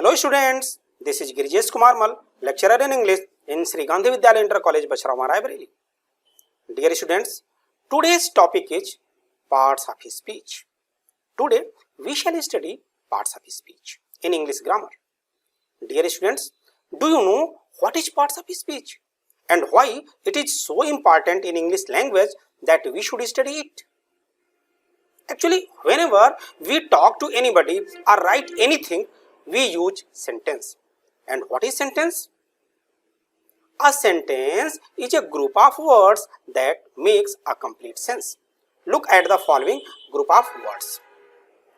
Hello students, this is Girijesh Kumar Mal, lecturer in English in Sri Gandhi Vidyalaya Inter College, Bacharawa, Raebareli. Dear students, today's topic is parts of speech. Today we shall study parts of speech in English grammar. Dear students, do you know what is parts of speech and why it is so important in English language that we should study it? Actually, whenever we talk to anybody or write anything, we use sentence. And what is sentence? A sentence is a group of words that makes a complete sense. Look at the following group of words.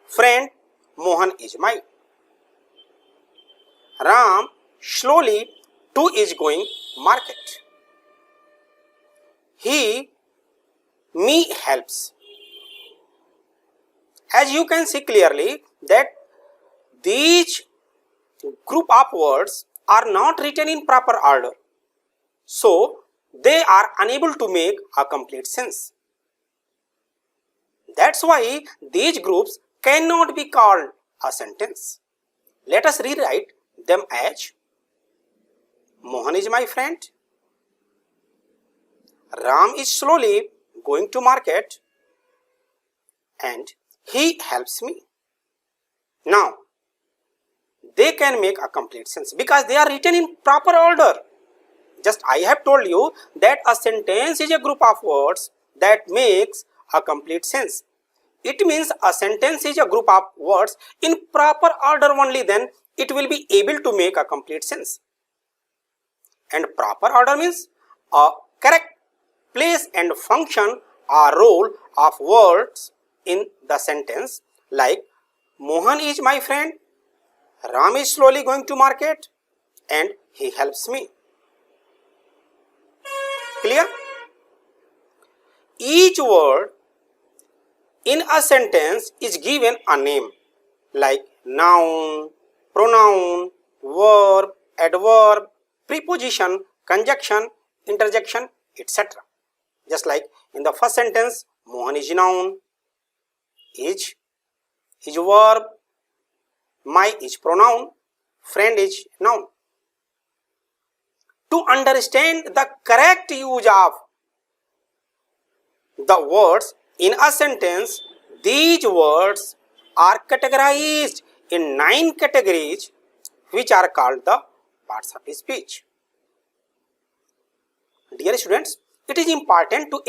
Friend, Mohan is my. Ram slowly to is going market. He, me helps. As you can see clearly that these group of words are not written in proper order, so they are unable to make a complete sense. That's why these groups cannot be called a sentence. Let us rewrite them as Mohan is my friend, Ram is slowly going to market, and he helps me. Now, they can make a complete sense because they are written in proper order. Just I have told you that a sentence is a group of words that makes a complete sense. It means a sentence is a group of words in proper order, only then it will be able to make a complete sense. And proper order means a correct place and function or role of words in the sentence, like Mohan is my friend, Ram is slowly going to market, and he helps me. Clear? Each word in a sentence is given a name like noun, pronoun, verb, adverb, preposition, conjunction, interjection, etc. Just like in the first sentence, Mohan is noun, is verb, my is pronoun, friend is noun. To understand the correct use of the words in a sentence, these words are categorized in 9 categories which are called the parts of speech. Dear students, it is important to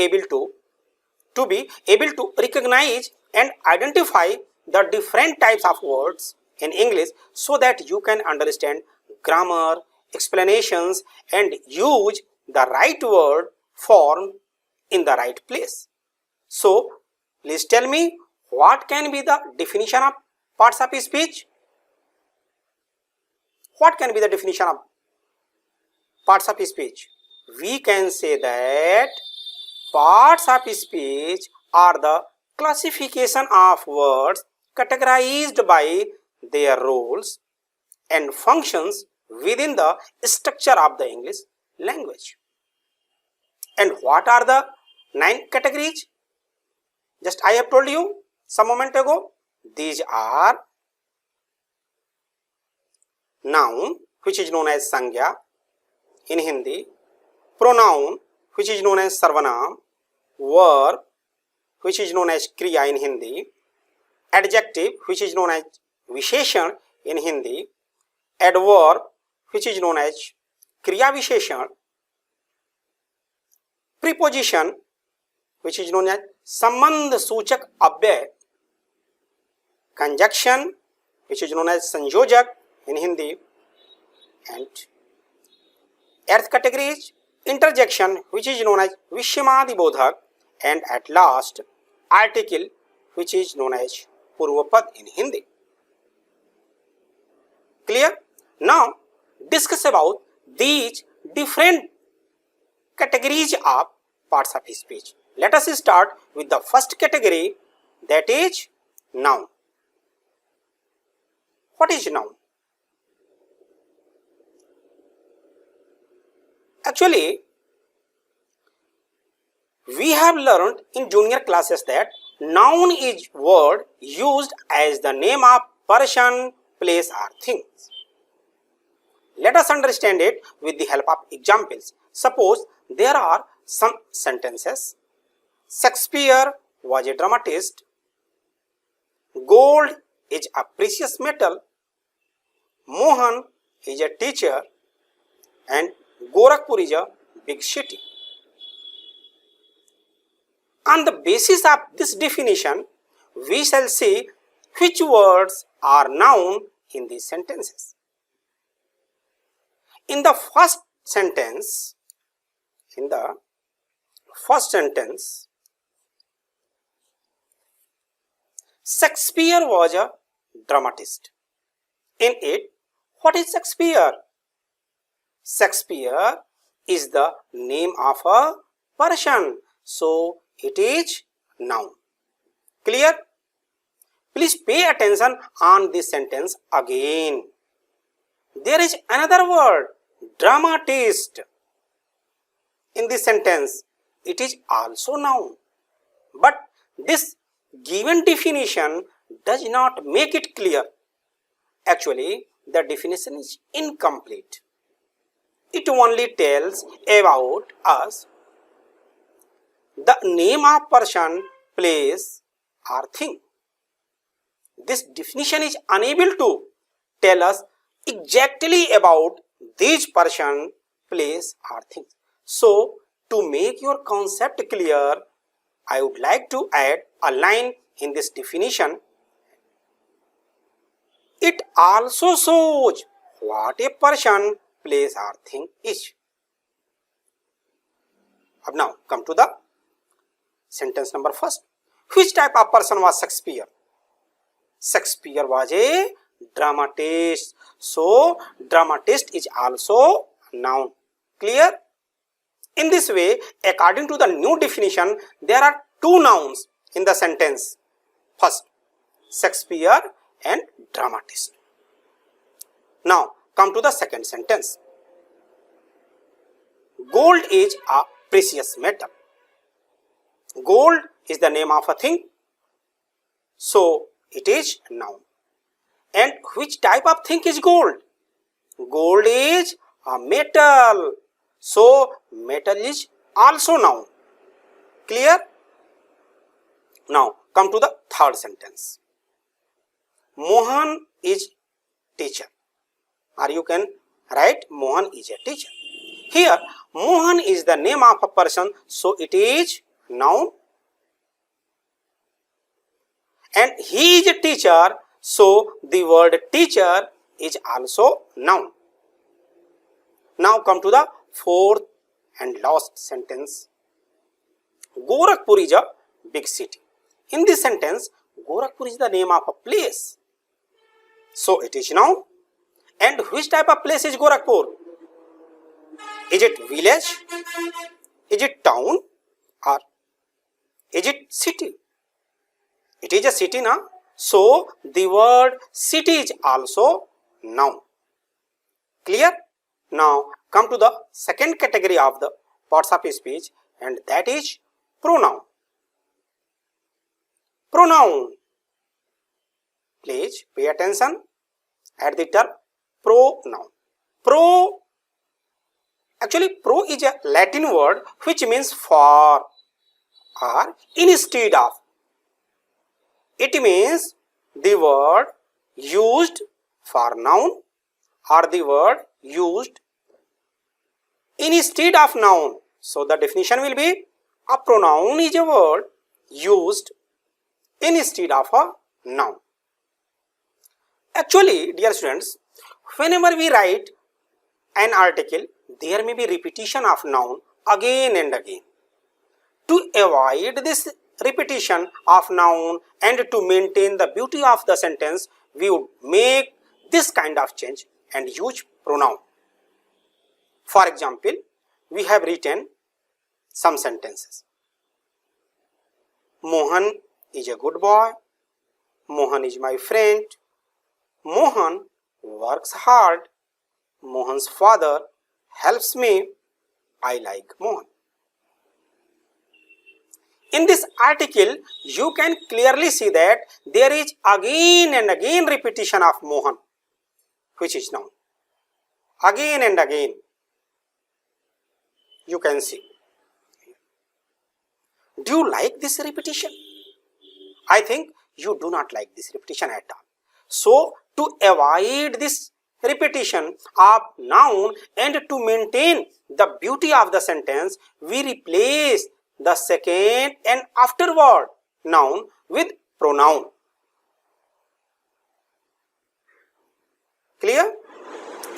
be able to recognize and identify the different types of words in English so that you can understand grammar, explanations, and use the right word form in the right place. So, please tell me what can be the definition of parts of speech? What can be the definition of parts of speech? We can say that parts of speech are the classification of words categorized by their roles and functions within the structure of the English language. And what are the 9 categories? Just I have told you some moment ago. These are noun, which is known as Sangya in Hindi, pronoun, which is known as Sarvanam, verb, which is known as Kriya in Hindi, adjective, which is known as Visheshan in Hindi, adverb, which is known as Kriya Visheshan, preposition, which is known as Sambandh Suchak Avyay, conjunction, which is known as Sanjojak in Hindi, and earth categories, interjection, which is known as Vishyamadi Bodhak, and at last article, which is known as Purvapad in Hindi. Clear? Now discuss about these different categories of parts of speech. Let us start with the first category, that is noun. What is noun? Actually, we have learned in junior classes that noun is word used as the name of person, place or things. Let us understand it with the help of examples. Suppose there are some sentences. Shakespeare was a dramatist. Gold is a precious metal. Mohan is a teacher. And Gorakhpur is a big city. On the basis of this definition, we shall see which words are noun in these sentences. In the first sentence, Shakespeare was a dramatist. In it, what is Shakespeare? Shakespeare is the name of a person, so it is noun. Clear? Please pay attention on this sentence again. There is another word, dramatist. In this sentence, it is also noun. But this given definition does not make it clear. Actually, the definition is incomplete. It only tells about us the name of person, place or thing. This definition is unable to tell us exactly about this person, place or thing. So, to make your concept clear, I would like to add a line in this definition. It also shows what a person, place or thing is. Now come to the sentence number first. Which type of person was Shakespeare? Shakespeare was a dramatist. So, dramatist is also noun. Clear? In this way, according to the new definition, there are two nouns in the sentence. First, Shakespeare and dramatist. Now, come to the second sentence. Gold is a precious metal. Gold is the name of a thing, so it is noun. And which type of thing is gold? Gold is a metal, so metal is also noun. Clear? Now come to the third sentence. Mohan is teacher, or you can write Mohan is a teacher. Here Mohan is the name of a person, so it is noun. And he is a teacher, so the word teacher is also noun. Now come to the fourth and last sentence. Gorakhpur is a big city. In this sentence, Gorakhpur is the name of a place, so it is noun. And which type of place is Gorakhpur? Is it village? Is it town? Or is it city? It is a city now, so the word city is also noun. Clear? Now come to the second category of the parts of speech, and that is pronoun. Pronoun. Please pay attention at the term pronoun. Actually, pro is a Latin word which means for or instead of. It means the word used for noun or the word used instead of noun. So the definition will be a pronoun is a word used instead of a noun. Actually, dear students, whenever we write an article, there may be repetition of noun again and again. To avoid this repetition of noun and to maintain the beauty of the sentence, we would make this kind of change and use pronoun. For example, we have written some sentences. Mohan is a good boy. Mohan is my friend. Mohan works hard. Mohan's father helps me. I like Mohan. In this article, you can clearly see that there is again and again repetition of Mohan, which is noun. again and again. You can see. Do you like this repetition? I think you do not like this repetition at all. So, to avoid this repetition of noun and to maintain the beauty of the sentence, we replace the second and afterward noun with pronoun. Clear?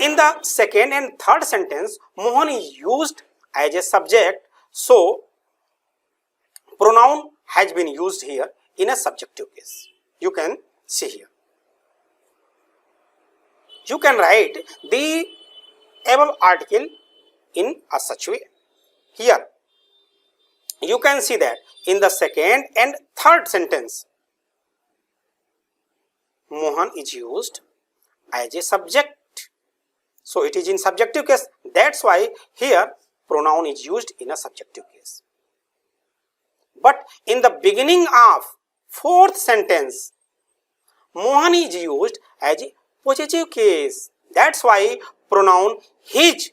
In the second and third sentence, Mohan is used as a subject, so pronoun has been used here in a subjective case. You can see here. You can write the above article in a such way. Here, you can see that in the second and third sentence, Mohan is used as a subject. So, it is in subjective case. That's why here pronoun is used in a subjective case. But in the beginning of fourth sentence, Mohan is used as a possessive case. That's why pronoun his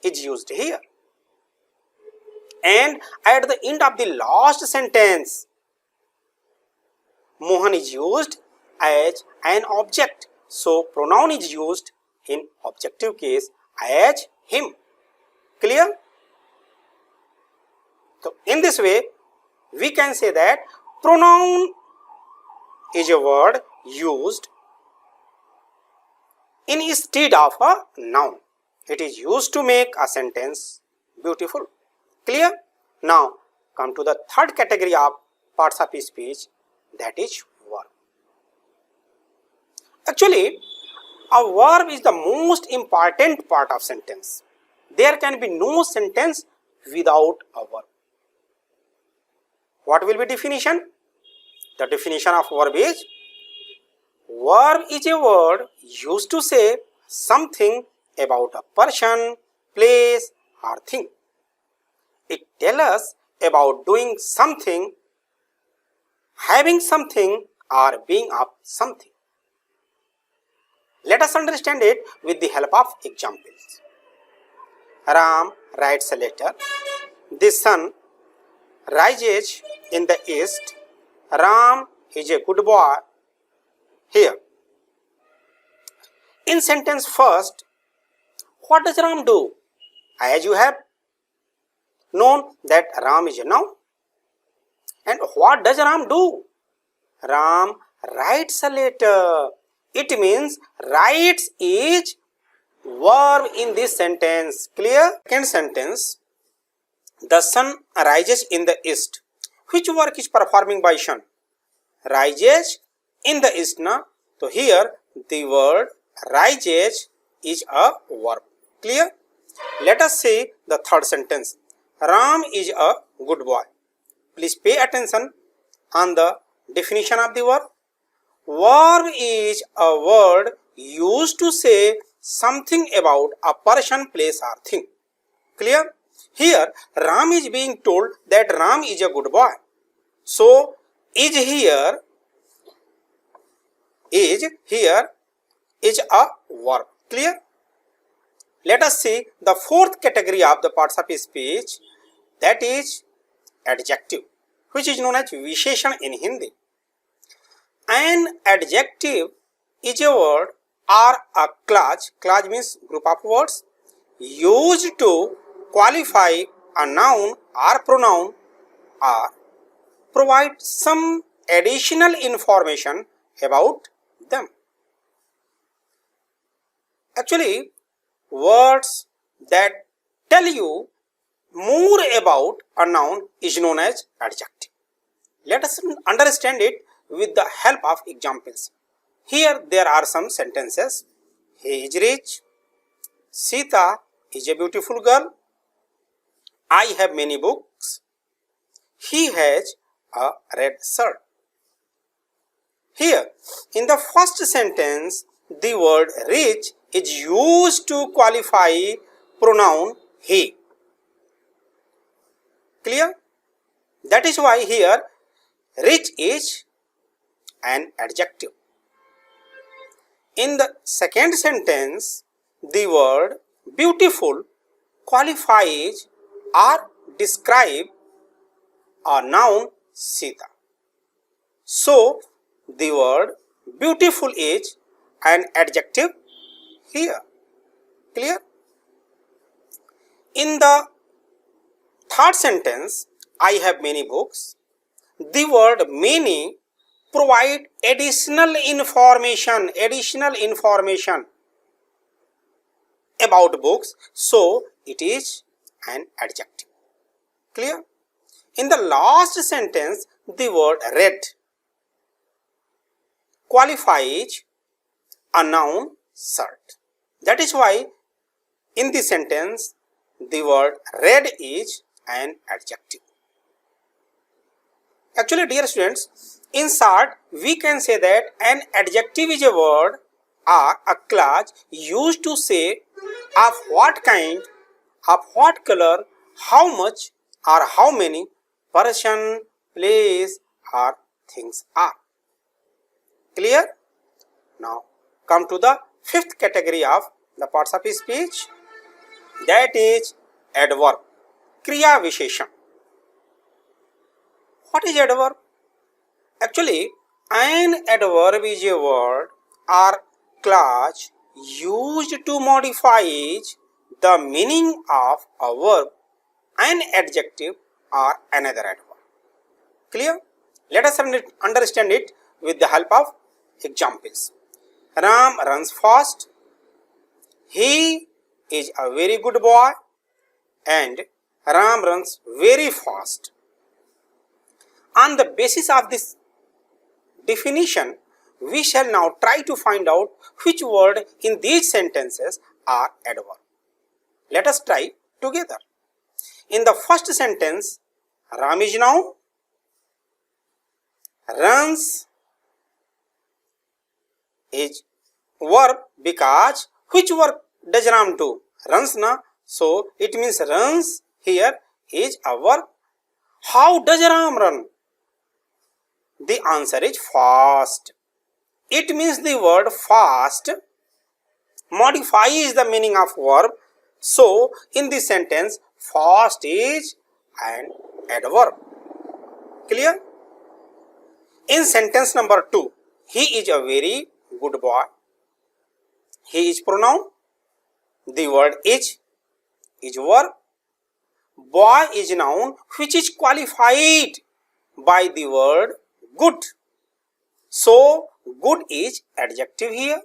is used here. And at the end of the last sentence, Mohan is used as an object. So, pronoun is used in objective case as him. Clear? So, in this way, we can say that pronoun is a word used instead of a noun. It is used to make a sentence beautiful. Clear? Now, come to the third category of parts of speech, that is verb. Actually, a verb is the most important part of sentence. There can be no sentence without a verb. What will be definition? The definition of verb is a word used to say something about a person, place or thing. It tells us about doing something, having something or being of something. Let us understand it with the help of examples. Ram writes a letter. The sun rises in the east. Ram is a good boy. Here, in sentence first, what does Ram do? As you have known that Ram is a noun. And what does Ram do? Ram writes a letter. It means writes is verb in this sentence. Clear? Second sentence, the sun rises in the east. Which work is performing by sun? Rises in the east. Na? So here the word rises is a verb. Clear? Let us see the third sentence. Ram is a good boy. Please pay attention on the definition of the verb. Verb is a word used to say something about a person, place or thing. Clear? Here Ram is being told that Ram is a good boy. So is here is a verb. Clear? Let us see the fourth category of the parts of speech, that is adjective, which is known as Visheshan in Hindi. An adjective is a word or a clause means group of words, used to qualify a noun or pronoun or provide some additional information about them. Actually, words that tell you more about a noun is known as adjective. Let us understand it with the help of examples. Here there are some sentences. He is rich. Sita is a beautiful girl. I have many books. He has a red shirt. Here, in the first sentence, the word rich is used to qualify pronoun he. Clear? That is why here rich is an adjective. In the second sentence, the word beautiful qualifies or describe a noun Sita. So the word beautiful is an adjective here. Clear? In the third sentence, I have many books. The word many provide additional information about books, so it is an adjective. Clear? In the last sentence, the word red qualifies a noun shirt. That is why in this sentence the word red is an adjective. Actually, dear students, in short we can say that an adjective is a word or a clause used to say of what kind, of what color, how much or how many person, place or things are. Clear? Now come to the fifth category of the parts of speech, that is adverb, kriya visheshan. What is adverb? Actually, an adverb is a word or clause used to modify the meaning of a verb, an adjective or another adverb. Clear? Let us understand it with the help of examples. Ram runs fast. He is a very good boy, and Ram runs very fast. On the basis of this definition, we shall now try to find out which word in these sentences are adverb. Let us try together. In the first sentence, Ram is noun, runs is verb, because which work does Ram do? Runs na, so it means runs here is a verb. How does Ram run? The answer is fast. It means the word fast modifies the meaning of verb. So in this sentence, fast is an adverb. Clear? In sentence number 2, he is a very good boy. He is pronoun. The word is verb. Boy is noun which is qualified by the word good. So good is adjective here,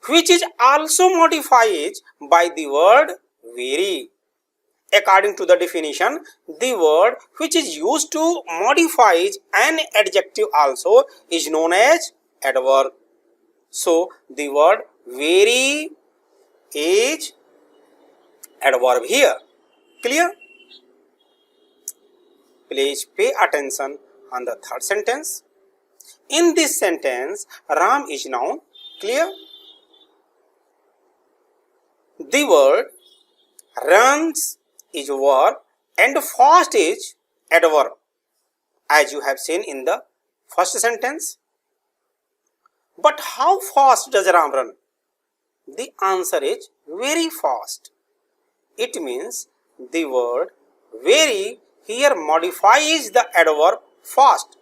which is also modified by the word very. According to the definition, the word which is used to modify an adjective also is known as adverb. So the word very is adverb here. Clear? Please pay attention on the third sentence. In this sentence, Ram is noun. Clear? The word runs is verb and fast is adverb, as you have seen in the first sentence. But how fast does Ram run? The answer is very fast. It means the word very here modifies the adverb fast.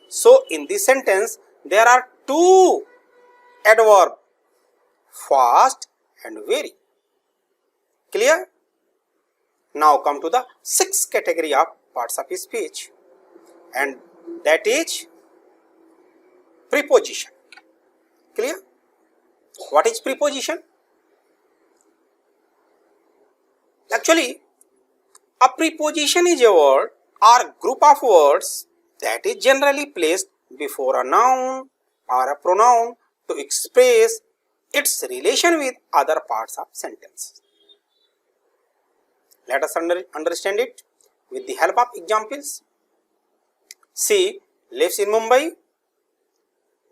So in this sentence there are two adverbs, fast and very. Clear? Now come to the sixth category of parts of speech, and that is preposition. Clear? What is preposition? Actually, a preposition is a word or group of words that is generally placed before a noun or a pronoun to express its relation with other parts of sentences. Let us understand it with the help of examples. She lives in Mumbai.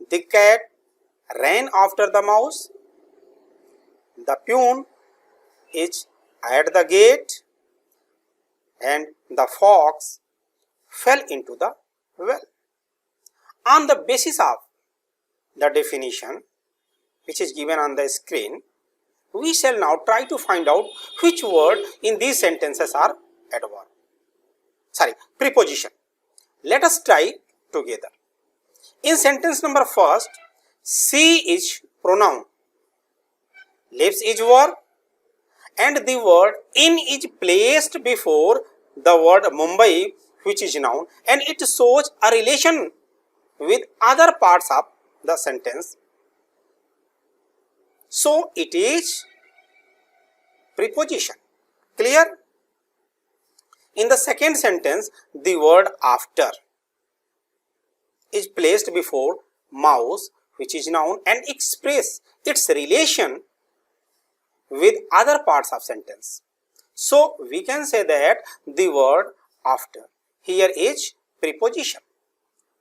The cat ran after the mouse. The peon is at the gate, and the fox fell into the well. On the basis of the definition which is given on the screen, We shall now try to find out which word in these sentences are adverb. Preposition. Let us try together. In sentence number first, she is pronoun, lives is verb, and the word in is placed before the word Mumbai, which is noun, and it shows a relation with other parts of the sentence. So it is preposition. Clear? In the second sentence, the word after is placed before mouse, which is noun, and express its relation with other parts of sentence. So we can say that the word after here is preposition.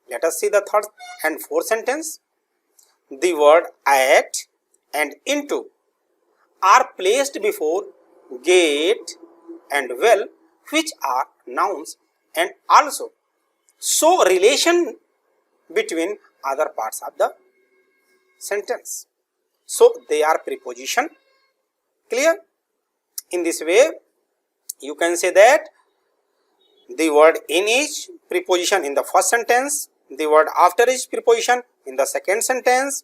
Let us see the third and fourth sentence. The word at and into are placed before get and well, which are nouns, and also show relation between other parts of the sentence. So they are preposition. Clear? In this way, you can say that the word in is preposition in the first sentence, the word after is preposition in the second sentence,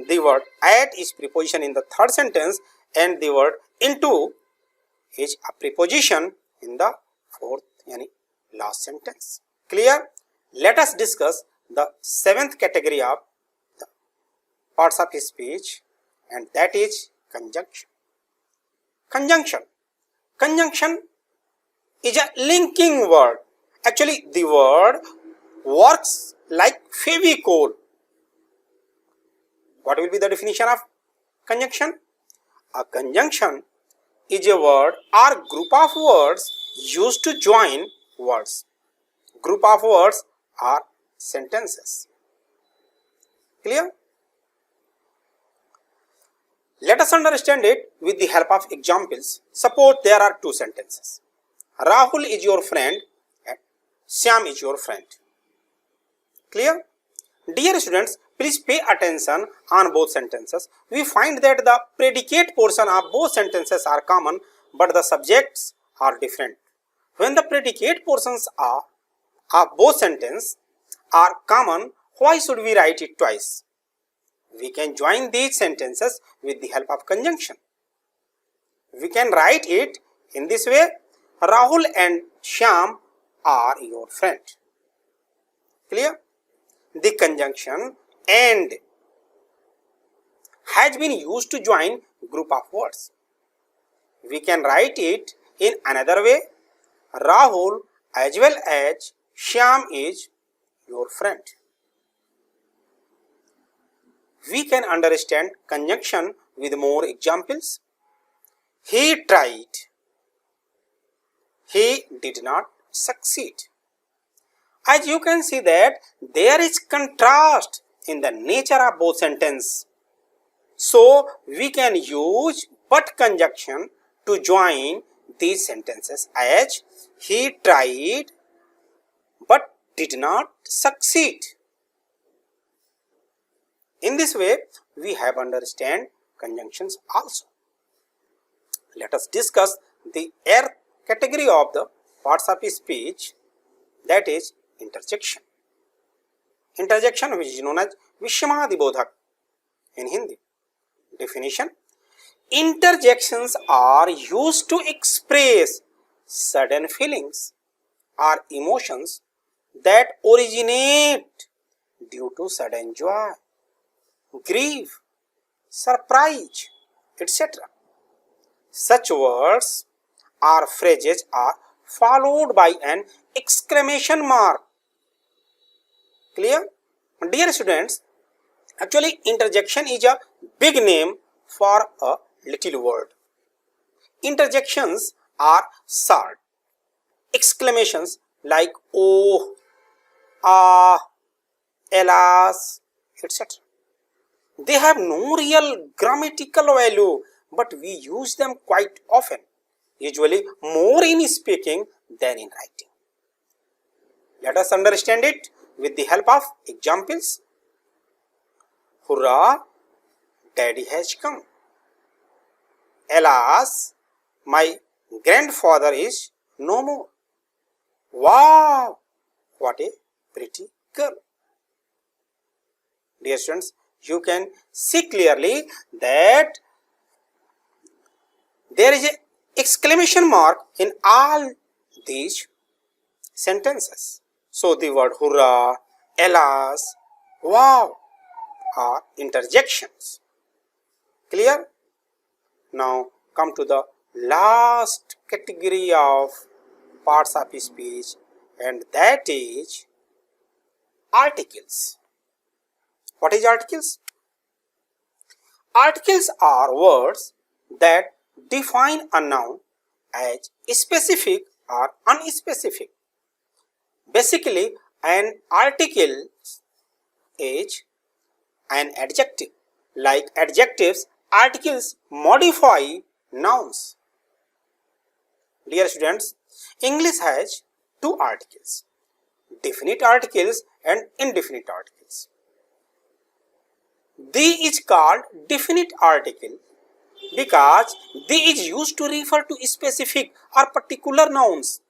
the word at is preposition in the third sentence, and the word into is a preposition in the fourth, last sentence. Clear? Let us discuss the seventh category of the parts of speech, and that is conjunction. Conjunction. Conjunction is a linking word. Actually, the word works like Fevicol. What will be the definition of conjunction? A conjunction is a word or group of words used to join words. Group of words are sentences. Clear? Let us understand it with the help of examples. Suppose there are two sentences. Rahul is your friend and Shyam is your friend. Clear? Dear students, please pay attention on both sentences. We find that the predicate portion of both sentences are common, but the subjects are different. When the predicate portions of both sentences are common, why should we write it twice? We can join these sentences with the help of conjunction. We can write it in this way: Rahul and Shyam are your friend. Clear? The conjunction and has been used to join group of words. We can write it in another way: Rahul as well as Shyam is your friend. We can understand conjunction with more examples. He tried. He did not succeed. As you can see that there is contrast in the nature of both sentences. So we can use but conjunction to join these sentences as he tried but did not succeed. In this way, we have understand conjunctions also. Let us discuss the eighth category of the parts of speech, that is interjection. Interjection, which is known as Vishyamadibodhak in Hindi. Definition: interjections are used to express sudden feelings or emotions that originate due to sudden joy, grief, surprise, etc. Such words or phrases are followed by an exclamation mark. Clear? Dear students, actually interjection is a big name for a little word. Interjections are short exclamations like oh, ah, alas, etc. They have no real grammatical value, but we use them quite often, usually more in speaking than in writing. Let us understand it with the help of examples. Hurrah, Daddy has come. Alas, my grandfather is no more. Wow, what a pretty girl. Dear students, you can see clearly that there is an exclamation mark in all these sentences. So the word hurrah, alas, wow are interjections. Clear? Now come to the last category of parts of speech, and that is articles. What is articles? Articles are words that define a noun as specific or unspecific. Basically, an article is an adjective. Like adjectives, articles modify nouns. Dear students, English has two articles, definite articles and indefinite articles. The is called definite article because the is used to refer to specific or particular nouns,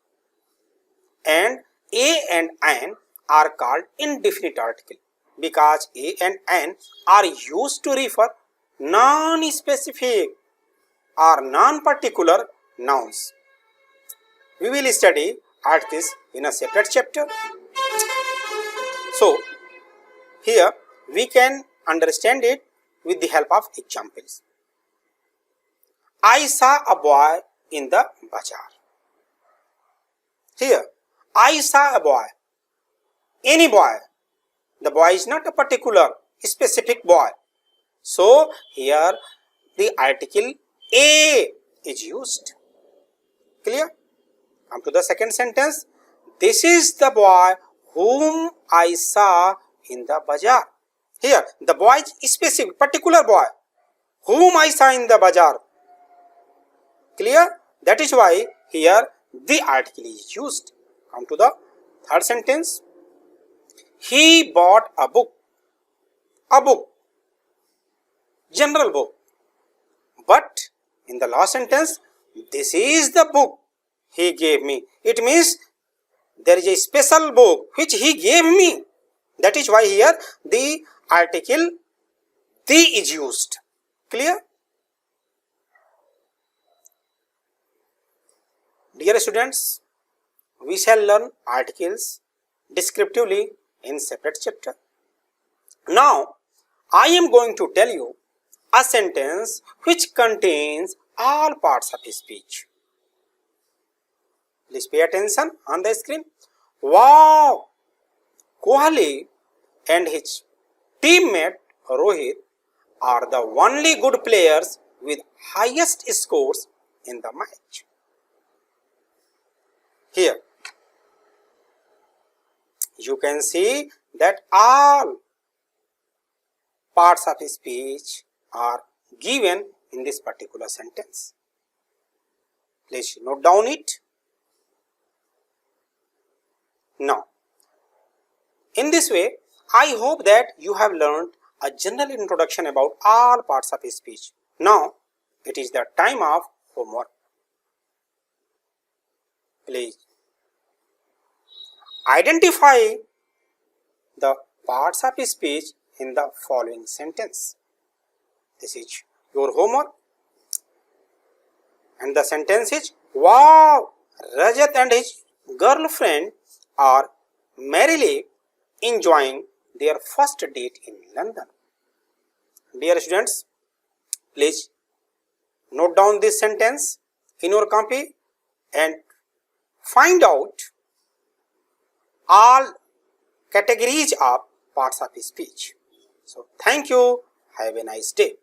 and a and an are called indefinite article because a and an are used to refer non-specific or non-particular nouns. We will study articles in a separate chapter. So, here we can understand it with the help of examples. I saw a boy in the bazaar. Here, I saw a boy, any boy. The boy is not a particular specific boy. So, here the article a is used. Clear? Come to the second sentence. This is the boy whom I saw in the bazaar. Here, the boy is specific, particular boy, whom I saw in the bazaar. Clear? That is why here the article is used. Come to the third sentence. He bought a book. A book. General book. But in the last sentence, this is the book he gave me. It means there is a special book which he gave me. That is why here the article the is used. Clear? Dear students, we shall learn articles descriptively in separate chapter. Now, I am going to tell you a sentence which contains all parts of speech. Please pay attention on the screen. Wow! Kohli and his teammate Rohit are the only good players with highest scores in the match. Here, you can see that all parts of speech are given in this particular sentence. Please note down it. Now, in this way, I hope that you have learned a general introduction about all parts of speech. Now, it is the time of homework. Please identify the parts of speech in the following sentence. This is your homework. And the sentence is, wow, Rajat and his girlfriend are merrily enjoying their first date in London. Dear students, please note down this sentence in your copy and find out all categories of parts of speech. So, thank you. Have a nice day.